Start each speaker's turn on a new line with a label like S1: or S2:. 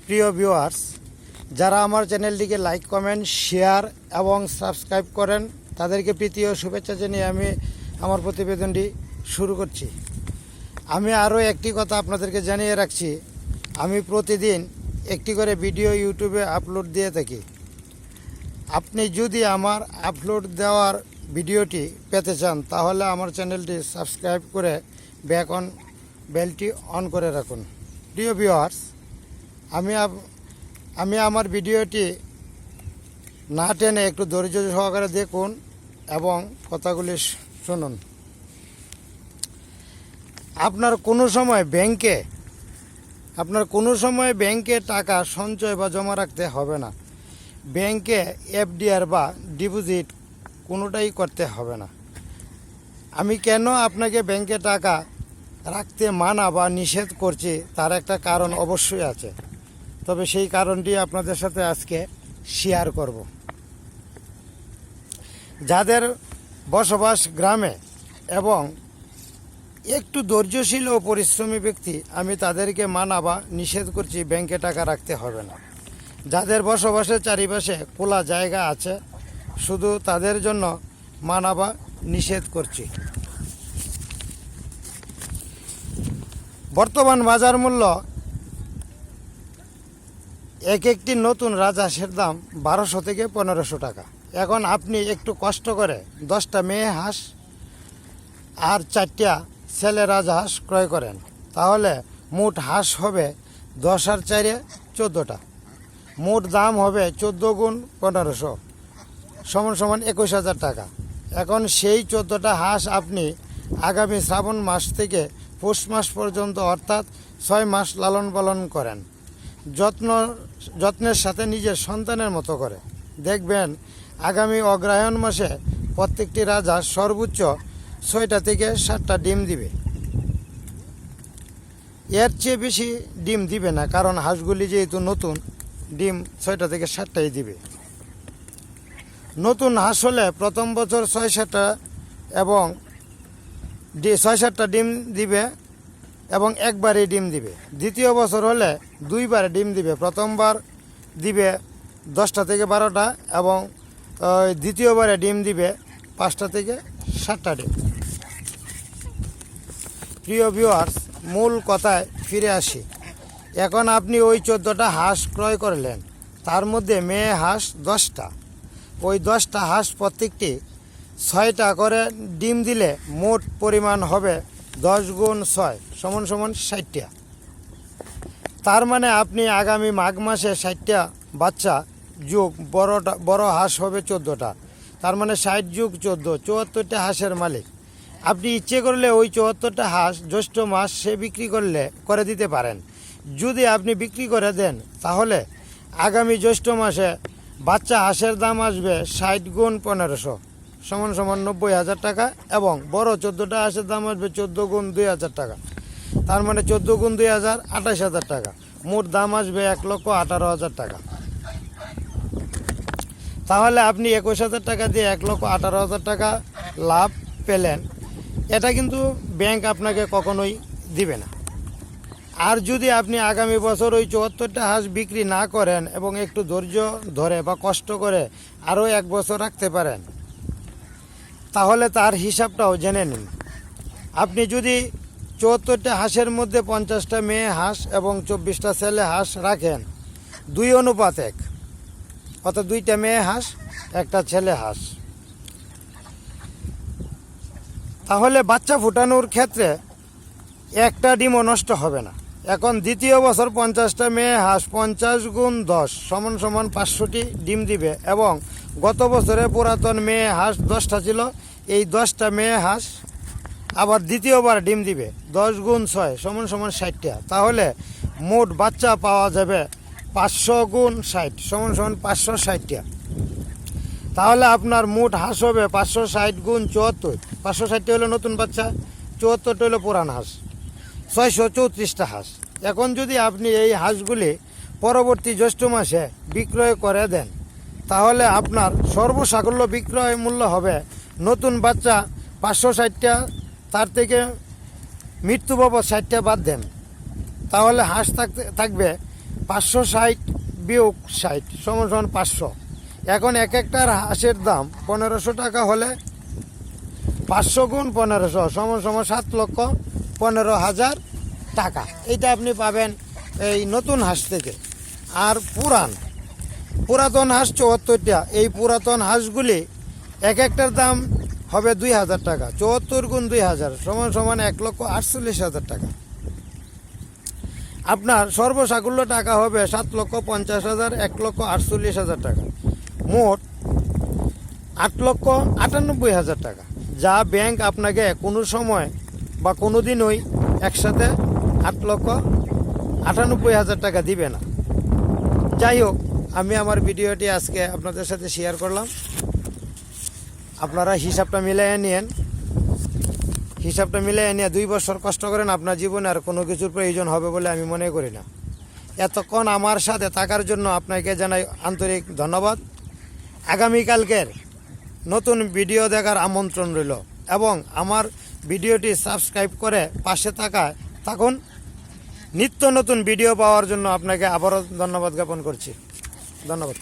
S1: প্রিয় ভিউয়ার্স, যারা আমার চ্যানেলটিকে লাইক, কমেন্ট, শেয়ার এবং সাবস্ক্রাইব করেন তাদেরকে প্রীতি ও শুভেচ্ছা জানিয়ে আমি আমার প্রতিবেদনটি শুরু করছি। আমি আরও একটি কথা আপনাদেরকে জানিয়ে রাখছি, আমি প্রতিদিন একটি করে ভিডিও ইউটিউবে আপলোড দিয়ে থাকি। আপনি যদি আমার আপলোড দেওয়ার ভিডিওটি পেতে চান তাহলে আমার চ্যানেলটি সাবস্ক্রাইব করে বেলটি অন করে রাখুন। প্রিয় ভিউয়ার্স, আমি আমার ভিডিওটি না টেনে একটু ধৈর্য সহকারে দেখুন এবং কথাগুলি শুনুন। আপনার কোনো সময় ব্যাংকে টাকা সঞ্চয় বা জমা রাখতে হবে না। ব্যাংকে এফডিআর বা ডিপোজিট কোনোটাই করতে হবে না। আমি কেন আপনাকে ব্যাংকে টাকা রাখতে মানা বা নিষেধ করছি তার একটা কারণ অবশ্যই আছে, তবে সেই কারণটি আপনাদের সাথে আজকে শেয়ার করব। যাদের বসবাস গ্রামে এবং একটু ধৈর্যশীল ও পরিশ্রমী ব্যক্তি, আমি তাদেরকে মানা বা নিষেধ করছি ব্যাংকে টাকা রাখতে হবে না। যাদের বসবাসের চারিপাশে খোলা জায়গা আছে, শুধু তাদের জন্য মানা বা নিষেধ করছি। বর্তমান বাজার মূল্য একটি নতুন রাজহাঁসের দাম 1200 থেকে 1500 টাকা। এখন আপনি একটু কষ্ট করে 10টা মেয়ে হাঁস আর 4টা ছেলে রাজহাঁস ক্রয় করেন, তাহলে মোট হাঁস হবে 10 আর 4 14টা। মোট দাম হবে 14 গুণ 1500 সমান 21,000 টাকা। এখন সেই 14টা হাঁস আপনি আগামী শ্রাবণ মাস থেকে পৌষ মাস পর্যন্ত অর্থাৎ 6 মাস লালন পালন করেন, যত্নের সাথে নিজের সন্তানের মতো করে। দেখবেন আগামী অগ্রহায়ণ মাসে প্রত্যেকটি রাজহাঁস সর্বোচ্চ 6টা থেকে 7টা ডিম দিবে। এর চেয়ে বেশি ডিম দিবে না, কারণ হাঁসগুলি যেহেতু নতুন, ডিম 6টা থেকে 7টাই দিবে। নতুন হাঁস হলে প্রথম বছর 6-7টা এবং 6-7টা ডিম দিবে এবং একবারই ডিম দিবে। দ্বিতীয় বছর হলে 2বার ডিম দিবে। প্রথমবার দিবে 10টা থেকে 12টা এবং দ্বিতীয়বারে ডিম দিবে 5টা থেকে 7টা ডিম। প্রিয় ভিউয়ার্স, মূল কথায় ফিরে আসি। এখন আপনি ওই 14টা হাঁস ক্রয় করলেন, তার মধ্যে মেয়ে হাঁস 10টা। ওই 10টা হাঁস প্রত্যেকটি 6টা করে ডিম দিলে মোট পরিমাণ হবে 10 গুণ 6 সমান 60টা। তার মানে আপনি আগামী মাঘ মাসে 60টা বাচ্চা যোগ বড় হাঁস হবে 14টা। তার মানে 60 যোগ 14 74টা হাঁসের মালিক। আপনি ইচ্ছে করলে ওই 74টা হাঁস জ্যৈষ্ঠ মাস সে বিক্রি করে দিতে পারেন। যদি আপনি বিক্রি করে দেন তাহলে আগামী জ্যৈষ্ঠ মাসে বাচ্চা হাঁসের দাম আসবে 60 গুণ 1500 সমান 90,000 টাকা এবং বড় 14টা হাঁসের দাম আসবে 14 গুণ 2000 টাকা। তার মানে 14 গুণ 2000 28,000 টাকা। মোট দাম আসবে 1,18,000 টাকা। তাহলে আপনি 21,000 টাকা দিয়ে 1,18,000 টাকা লাভ পেলেন। এটা কিন্তু ব্যাংক আপনাকে কখনোই দিবে না। আর যদি আপনি আগামী বছর ওই 74টা হাঁস বিক্রি না করেন এবং একটু ধৈর্য ধরে বা কষ্ট করে আরও 1 বছর রাখতে পারেন, তাহলে তার হিসাবটাও জেনে নিন। আপনি যদি 74টা হাঁসের মধ্যে 50টা মেয়ে হাঁস এবং 24টা ছেলে হাঁস রাখেন 2:1, অর্থাৎ 2টা মেয়ে হাঁস 1টা ছেলে হাঁস, তাহলে বাচ্চা ফুটানোর ক্ষেত্রে একটা ডিমও নষ্ট হবে না। এখন দ্বিতীয় বছর 50টা মেয়ে হাঁস 50 গুণ 10 সমান 500টি ডিম দিবে এবং গত বছরে পুরাতন মেয়ে হাঁস 10টা ছিল, এই 10টা মেয়ে হাঁস আবার দ্বিতীয়বার ডিম দিবে 10 গুণ 6 সমান 60টা। তাহলে মোট বাচ্চা পাওয়া যাবে 500 গুণ 60 সমান 560টা। তাহলে আপনার মোট হাঁস হবে 560 গুণ 74, 560টা হলো নতুন বাচ্চা, 74টা হলো পুরান হাঁস, 634টা হাঁস। এখন যদি আপনি এই হাঁসগুলি পরবর্তী জ্যৈষ্ঠ মাসে বিক্রয় করে দেন, তাহলে আপনার সর্বসাকুল্য বিক্রয় মূল্য হবে নতুন বাচ্চা 560টা, তার থেকে মৃত্যু বাবদ 60টা বাদ দেন, তাহলে হাঁস থাকবে 560 বিয়োগ 60 সমান সমান 500। এখন এক একটার হাঁসের দাম 1500 টাকা হলে 500 গুণ 1500 সমান সমান 7,15,000 টাকা। এইটা আপনি পাবেন এই নতুন হাঁস থেকে। আর পুরাতন হাঁস 74টা। এই পুরাতন হাঁসগুলি এক একটার দাম হবে 2000 টাকা। 74 গুণ 2000 সমান সমান 1,48,000 টাকা। আপনার সর্বসাকুল্য টাকা হবে 7,50,000, 1,48,000 টাকা। মোট 8,98,000 টাকা, যা ব্যাংক আপনাকে কোনো সময় বা কোনো দিনই একসাথে 8,98,000 টাকা দিবে না। যাই হোক, আমি আমার ভিডিওটি আজকে আপনাদের সাথে শেয়ার করলাম। আপনারা হিসাবটা মিলিয়ে নিয়ে 2 বছর কষ্ট করেন, আপনার জীবনে আর কোনো কিছুর প্রয়োজন হবে বলে আমি মনে করি না। এতক্ষণ আমার সাথে থাকার জন্য আপনাকে জানাই আন্তরিক ধন্যবাদ। আগামীকালকের নতুন ভিডিও দেখার আমন্ত্রণ রইল এবং আমার ভিডিওটি সাবস্ক্রাইব করে পাশে থাকুন। নিত্য নতুন ভিডিও পাওয়ার জন্য আপনাকে আবারও ধন্যবাদ জ্ঞাপন করছি। ধন্যবাদ।